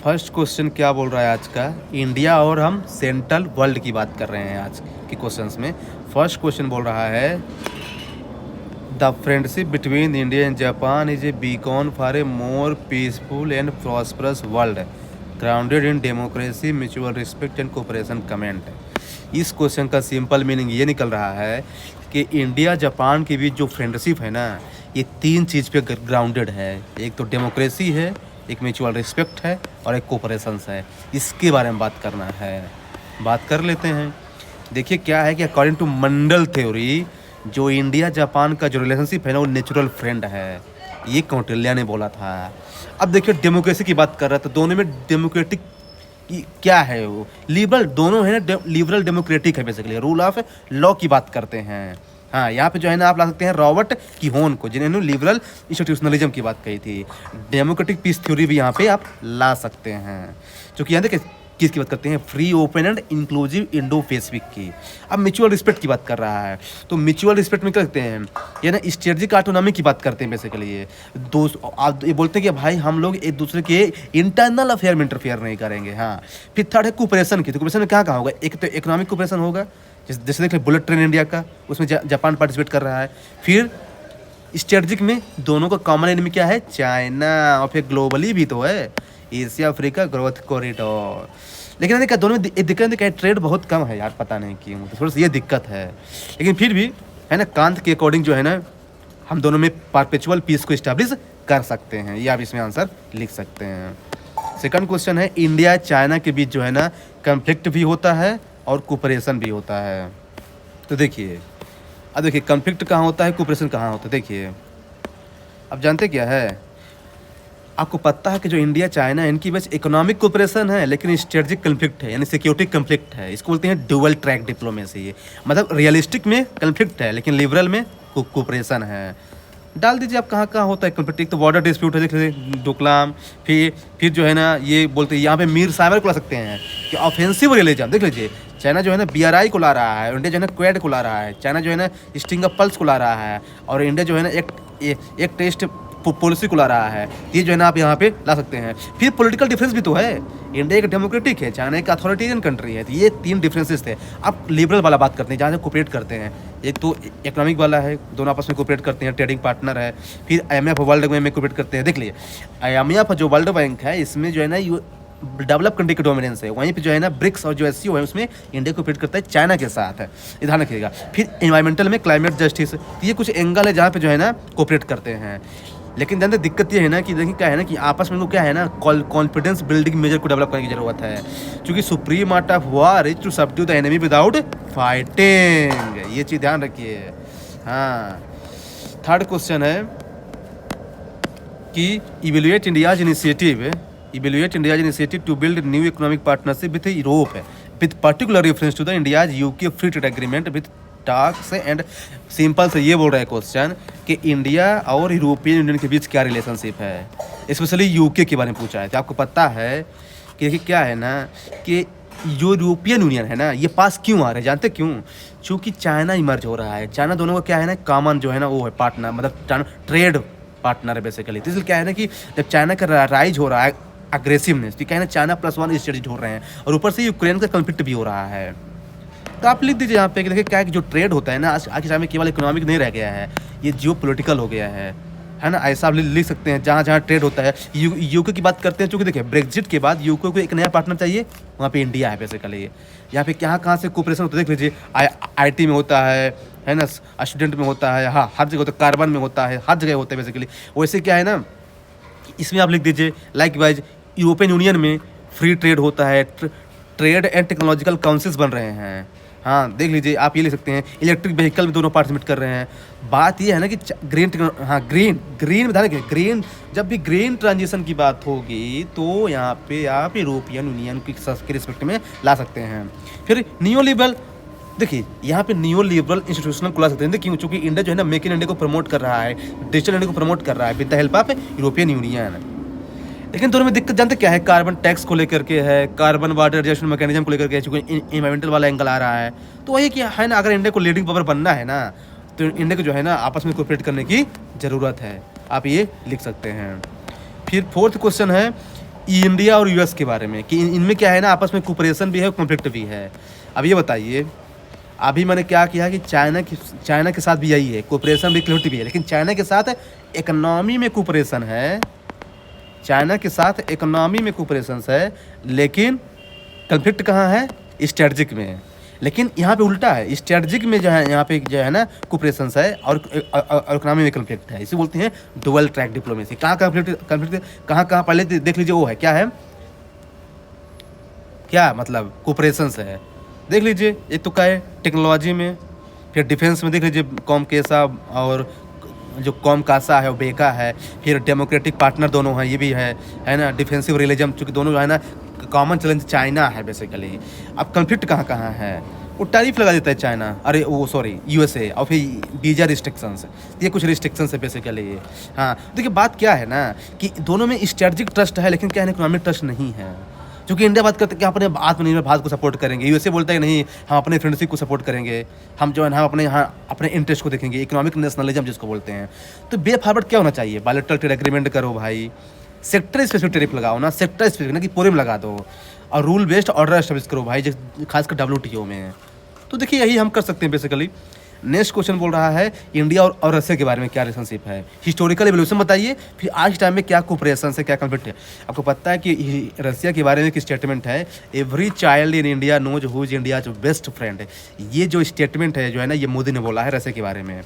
First question क्या बोल रहा है आज का, इंडिया और हम सेंट्रल वर्ल्ड की बात कर रहे हैं आज के क्वेश्चंस में। फर्स्ट क्वेश्चन बोल रहा है the friendship between India and Japan is a beacon for a more peaceful and prosperous world grounded in democracy mutual respect and cooperation comment. इस क्वेश्चन का सिंपल मीनिंग ये निकल रहा है कि इंडिया जापान के बीच जो फ्रेंडशिप है ना, ये तीन चीज़ पे ग्राउंडेड है। एक तो डेमोक्रेसी है, एक म्यूचुअल रिस्पेक्ट है और एक कोऑपरेशंस है। इसके बारे में बात करना है, बात कर लेते हैं। देखिए क्या है कि अकॉर्डिंग टू मंडल थ्योरी जो इंडिया जापान का जो रिलेशनशिप है ना वो नेचुरल फ्रेंड है, ये कौटिल्य ने बोला था। अब देखिए डेमोक्रेसी की बात कर रहा था, दोनों में डेमोक्रेटिक क्या है, वो लिबरल दोनों है ना, लिबरल डेमोक्रेटिक है बेसिकली, रूल ऑफ लॉ की बात करते हैं। हाँ, यहाँ पे जो है ना आप ला सकते हैं रॉबर्ट कीहोन को, जिन्होंने लिबरल इंस्टीट्यूशनलिज्म की बात कही थी। डेमोक्रेटिक पीस थ्योरी भी यहाँ पे आप ला सकते हैं, क्योंकि यहाँ देखिए किसकी बात करते हैं, free open and inclusive Indo Pacific की। अब म्यूचुअल रिस्पेक्ट की बात कर रहा है, तो म्यूचुअल रिस्पेक्ट में क्या करते हैं, ये ना स्ट्रेटेजिक ऑटोनॉमी की बात करते हैं बेसिकली। ये दोस्त आप ये बोलते हैं कि भाई हम लोग एक दूसरे के इंटरनल अफेयर में इंटरफेयर नहीं करेंगे। हाँ, फिर थर्ड है कोऑपरेशन की, तो कोऑपरेशन में कहाँ होगा, एक तो इकोनॉमिक कोऑपरेशन होगा, जैसे देख लें बुलेट ट्रेन इंडिया का, उसमें जापान पार्टिसिपेट कर रहा है। फिर स्ट्रेटजिक में दोनों का कॉमन एनिमी क्या है, चाइना, और फिर ग्लोबली भी तो है एशिया अफ्रीका ग्रोथ कॉरिडोर। लेकिन देखा दोनों में एक दिक्कत है, ट्रेड बहुत कम है यार, पता नहीं क्यों, तो थोड़ी सी ये दिक्कत है। लेकिन फिर भी है ना, कांत के अकॉर्डिंग जो है ना, हम दोनों में परपेचुअल पीस को इस्टेब्लिश कर सकते हैं। ये आप इसमें आंसर लिख सकते हैं। सेकंड क्वेश्चन है इंडिया चाइना के बीच जो है ना कन्फ्लिक्ट भी होता है और कोऑपरेशन भी होता है। तो देखिए, अब देखिए कन्फ्लिक्ट कहाँ होता है, कोऑपरेशन कहाँ होता है। देखिए अब जानते क्या है, आपको पता है कि जो इंडिया चाइना इनकी बस इकोनॉमिक कोऑपरेशन है, लेकिन स्ट्रेटजिक कन्फ्लिक्ट है, यानी सिक्योरिटी कन्फ्लिक्ट है। इसको बोलते हैं डुअल ट्रैक डिप्लोमेसी। ये मतलब रियलिस्टिक में कन्फ्लिक्ट है, लेकिन लिबरल में कोऑपरेशन है। डाल दीजिए आप कहाँ कहाँ होता है कन्फ्लिक्ट। एक तो बॉर्डर डिस्प्यूट है, देख लीजिए डोकलाम। फिर जो है ना ये बोलते हैं यहाँ पे मीर साइबर को ला सकते हैं कि ऑफेंसिव रिलीजन। देख लीजिए चाइना जो है ना BRI को ला रहा है, इंडिया जो है ना क्वेड को ला रहा है। चाइना जो है ना स्टिंग ऑफ पल्स को ला रहा है, और इंडिया जो है ना एक टेस्ट पॉलिसी को ला रहा है। ये जो है ना आप यहाँ पे ला सकते हैं। फिर पॉलिटिकल डिफरेंस भी तो है, इंडिया एक डेमोक्रेटिक है, चाइना एक अथॉरिटेरियन कंट्री है। तो ये तीन डिफरेंसेस थे। आप लिबरल वाला बात करते हैं जहाँ से कोऑपरेट करते हैं। एक तो इकोनॉमिक वाला है, दोनों आपस में कोऑपरेट करते हैं, ट्रेडिंग पार्टनर है। फिर IMF वर्ल्ड बैंक में कोऑपरेट करते हैं। देख लिए IMF जो वर्ल्ड बैंक है, इसमें जो है ना डेवलप कंट्री का डोमिनेंस है। वहीं पे जो है ना ब्रिक्स और जो SCO है उसमें इंडिया कोऑपरेट करता है चाइना के साथ है, ध्यान रखिएगा। फिर एनवायरमेंटल में क्लाइमेट जस्टिस, तो ये कुछ एंगल है जहाँ पे जो है ना कोऑपरेट करते हैं। लेकिन जानते दिक्कत ये है ना कि देखिए क्या है ना कि आपस में क्या है ना कॉन्फिडेंस बिल्डिंग मेजर को डेवलप करने की जरूरत है, क्योंकि supreme art of war is to subdue the enemy without fighting. ये चीज़ ध्यान रखिए। हाँ, थर्ड क्वेश्चन है कि evaluate India's initiative to build new economic partnership with Europe with particular reference to the India's UK free trade agreement with talks and. Simple से ये बोल रहा है क्वेश्चन कि इंडिया और यूरोपियन यूनियन के बीच क्या रिलेशनशिप है, स्पेशली UK के बारे में पूछा है। तो आपको पता है कि देखिए क्या है ना कि जो यूरोपियन यूनियन है ना ये पास क्यों आ रहे हैं, जानते क्यों? क्योंकि चाइना इमर्ज हो रहा है। चाइना दोनों का क्या है ना कॉमन जो है ना वो है पार्टनर, मतलब ट्रेड पार्टनर है बेसिकली। तो इसलिए क्या है ना कि जब चाइना का राइज हो रहा है अग्रेसिवनेस, तो क्या है ना चाइना +1 स्ट्रेटेजी हो रहे हैं, और ऊपर से यूक्रेन का कॉन्फ्लिक्ट भी हो रहा है। तो आप लिख दीजिए यहाँ पे कि देखिए क्या है कि जो ट्रेड होता है ना आज के समय में केवल इकोनॉमिक नहीं रह गया है, ये जियो पोलिटिकल हो गया है ना। ऐसा आप लिख सकते हैं जहाँ जहाँ ट्रेड होता है। UK की बात करते हैं, चूँकि देखिए ब्रेक्जिट के बाद UK को एक नया पार्टनर चाहिए, वहाँ पे इंडिया है बेसिकली। यहाँ पे कहाँ से कोऑपरेशन होता है देख लीजिए, IT में होता है ना, स्टूडेंट में होता है, हाँ हर जगह होता है, कार्बन में होता है, हर जगह होता है बेसिकली। वैसे क्या है ना इसमें आप लिख दीजिए लाइक वाइज यूरोपियन यूनियन में फ्री ट्रेड होता है, ट्रेड एंड टेक्नोलॉजिकल काउंसिल्स बन रहे हैं। हाँ देख लीजिए, आप ये लिख सकते हैं इलेक्ट्रिक व्हीकल में दोनों पार्टिसिपेट कर रहे हैं। बात ये है ना कि ग्रीन बता दें, ग्रीन जब भी ग्रीन ट्रांजिशन की बात होगी तो यहाँ पे आप यूरोपियन यूनियन के रिस्पेक्ट में ला सकते हैं। फिर नियो लिबरल, देखिए यहाँ पे नियो लिबरल इंस्टीट्यूशनल को ला सकते हैं। क्यों? क्योंकि इंडिया जो है ना मेक इन इंडिया को प्रमोट कर रहा है, डिजिटल इंडिया को प्रमोट कर रहा है with the help of European union. लेकिन दोनों में दिक्कत जानते क्या है, कार्बन टैक्स को लेकर के है, कार्बन वाटर एडजस्टमेंट मैकेनिज्म को लेकर के है, चूँकि इन्वायरमेंटल वाला एंगल आ रहा है। तो वही क्या है ना, अगर इंडिया को लीडिंग पावर बनना है ना तो इंडिया को जो है ना आपस में कोऑपरेट करने की ज़रूरत है। आप ये लिख सकते हैं। फिर फोर्थ क्वेश्चन है इंडिया और यूएस के बारे में कि इनमें क्या है ना, आपस में कोऑपरेशन भी है, कॉन्फ्लिक्ट भी है। अब ये बताइए, अभी मैंने क्या किया कि चाइना के साथ भी यही है, कोऑपरेशन भी, क्लियरिटी भी है, लेकिन चाइना के साथ इकोनॉमी में कोऑपरेशन है, चाइना के साथ इकोनॉमी में कोऑपरेशन है, लेकिन कॉन्फ्लिक्ट कहाँ है? स्ट्रेटजिक में। लेकिन यहाँ पे उल्टा है, स्ट्रेटजिक में जो है यहाँ पे जो है ना कोऑपरेशन है, और इकोनॉमी में कॉन्फ्लिक्ट है। इसे बोलते हैं डुअल ट्रैक डिप्लोमेसी। कहाँ कॉन्फ्लिक्ट कहाँ पहले देख लीजिए, वो है क्या है, क्या मतलब कोऑपरेशन है, देख लीजिए। एक तो क्या है टेक्नोलॉजी में, फिर डिफेंस में देख लीजिए कॉम केसा, और जो कॉम कासा है वो बेका है, फिर डेमोक्रेटिक पार्टनर दोनों हैं, ये भी है ना, डिफेंसिव रियलिज्म, चूँकि दोनों जो है ना कॉमन चैलेंज चाइना है बेसिकली। अब कॉन्फ्लिक्ट कहाँ कहाँ है? वो टैरिफ लगा देता है चाइना, अरे वो सॉरी यूएसए, और फिर वीजा रिस्ट्रिक्शंस, ये कुछ रिस्ट्रिक्शंस है बेसिकली ये। हाँ देखिए, बात क्या है ना कि दोनों में स्ट्रेटजिक ट्रस्ट है, लेकिन क्या है, इकोनॉमिक ट्रस्ट नहीं है। क्योंकि इंडिया बात करते हैं कि अपने आत्मनिर्भर भारत को सपोर्ट करेंगे, यूएसए बोलता है नहीं, हम अपने फ्रेंडशिप को सपोर्ट करेंगे, हम जो है हम अपने यहाँ अपने इंटरेस्ट को देखेंगे, इकोनॉमिक नेशनलिज्म जिसको बोलते हैं। तो बे फॉरवर्ड क्या होना चाहिए? बायलैटरल ट्रेड एग्रीमेंट करो भाई, सेक्टर स्पेसिफिक टैरिफ लगाओ ना, सेक्टर स्पेसिफिक ना कि पूरे में लगा दो, और रूल बेस्ड ऑर्डर एस्टेब्लिश करो भाई, खासकर WTO में। तो देखिए यही हम कर सकते हैं बेसिकली। नेक्स्ट क्वेश्चन बोल रहा है इंडिया और रशिया के बारे में क्या रिलेशनशिप है, हिस्टोरिकल एवोल्यूशन बताइए, फिर आज टाइम में क्या कोऑपरेशन है, क्या कॉन्फ्लिक्ट है। आपको पता है कि रशिया के बारे में एक स्टेटमेंट है, every child in India knows who is India जो बेस्ट फ्रेंड। ये जो स्टेटमेंट है जो है ना, ये मोदी ने बोला है रशिया के बारे में।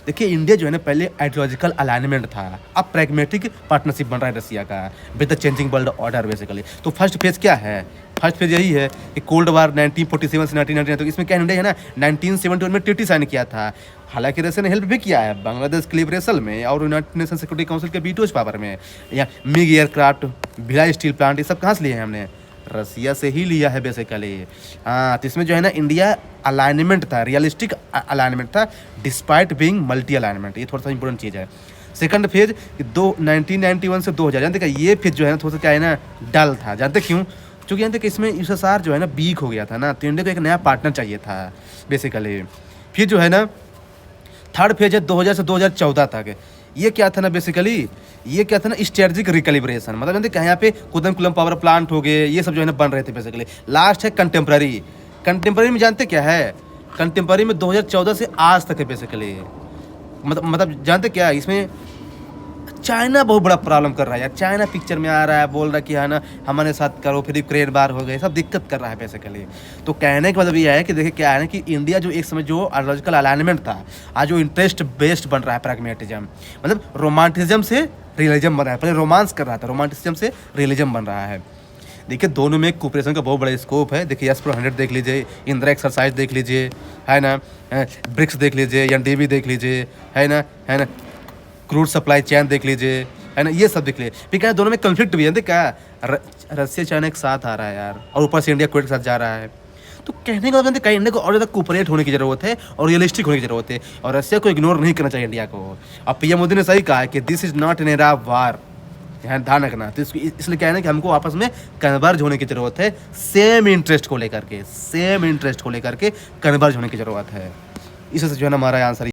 देखिए इंडिया जो है ना पहले आइडियोलॉजिकल अलाइनमेंट था, अब प्रैग्मेटिक पार्टनरशिप बन रहा है रशिया का with the changing world order basically. तो फर्स्ट फेज क्या है? फर्स्ट फेज यही है कि कोल्ड वार 1947 से 1999, तो इसमें क्या इंडिया है ना 1971 में ट्रीटी साइन किया था। हालांकि रशिया ने हेल्प भी किया है बांग्लादेश के लिबरेशन में और यूनाइटेड नेशन सिक्योरिटी काउंसिल के वीटोज पावर में। या MiG aircraft, Bhilai steel plant, ये सब कहाँ से लिए हैं हमने? रसिया से ही लिया है बेसिकली। हाँ, तो इसमें जो है ना इंडिया अलाइनमेंट था, रियलिस्टिक अलाइनमेंट था, डिस्पाइट बीइंग मल्टी अलाइनमेंट। ये थोड़ा सा इंपॉर्टेंट चीज़ है। सेकंड फेज 1991 से 2000, जानते क्या ये फेज जो है ना थोड़ा सा क्या है ना डल था। जानते क्यों? क्योंकि जानते कि इसमें यूएसएसआर जो है ना वीक हो गया था ना, तो इंडिया को एक नया पार्टनर चाहिए था बेसिकली। फिर जो है ना थर्ड फेज है 2000 से 2014 तक। ये क्या था ना बेसिकली, ये क्या था ना स्ट्रेटजिक रिकैलिब्रेशन, मतलब जानते कि यहाँ पे कुदमकुलम पावर प्लांट हो गए, ये सब जो है ना बन रहे थे बेसिकली। लास्ट है कंटेम्प्रेरी। कंटेम्प्रेरी में जानते क्या है? कंटेम्प्रेरी में 2014 से आज तक है बेसिकली। मतलब जानते क्या है इसमें? चाइना बहुत बड़ा प्रॉब्लम कर रहा है यार। चाइना पिक्चर में आ रहा है, बोल रहा है कि है ना हमारे साथ करो, फिर यूक्रेन बार हो गए, सब दिक्कत कर रहा है बेसिकली। तो कहने का मतलब ये है कि देखिए क्या है ना कि इंडिया जो एक समय जो आइडियोलॉजिकल अलाइनमेंट था, आज जो इंटरेस्ट बेस्ड बन रहा है, प्रैग्मेटिज्म, मतलब रोमांटिज्म से रियलिज्म बन रहा है। पहले रोमांस कर रहा था, रोमांटिज्म से रियलिज्म बन रहा है। देखिए दोनों में कोऑपरेशन का बहुत बड़ा स्कोप है। देखिए S-400 देख लीजिए, इंदिरा एक्सरसाइज देख लीजिए, है ना, ब्रिक्स देख लीजिए, NDB देख लीजिए, है ना, क्रूड सप्लाई चेन देख लीजिए, है ना, ये सब देख लीजिए। फिर क्या है दोनों में कॉन्फ्लिक्ट भी है। क्या रसिया चाइना के साथ आ रहा है यार, और ऊपर से इंडिया कुवैत के साथ जा रहा है। तो कहने का मतलब इंडिया को और ज़्यादा कोऑपरेट होने की ज़रूरत है और रियलिस्टिक होने की ज़रूरत है, और रसिया को इग्नोर नहीं करना चाहिए इंडिया को। अब PM मोदी ने सही कहा है कि this is not an era of war, ध्यान रखना। तो इसलिए क्या है ना कि हमको आपस में कन्वर्ज होने की ज़रूरत है, सेम इंटरेस्ट को लेकर के कन्वर्ज होने की ज़रूरत है। इससे जो है ना हमारा आंसर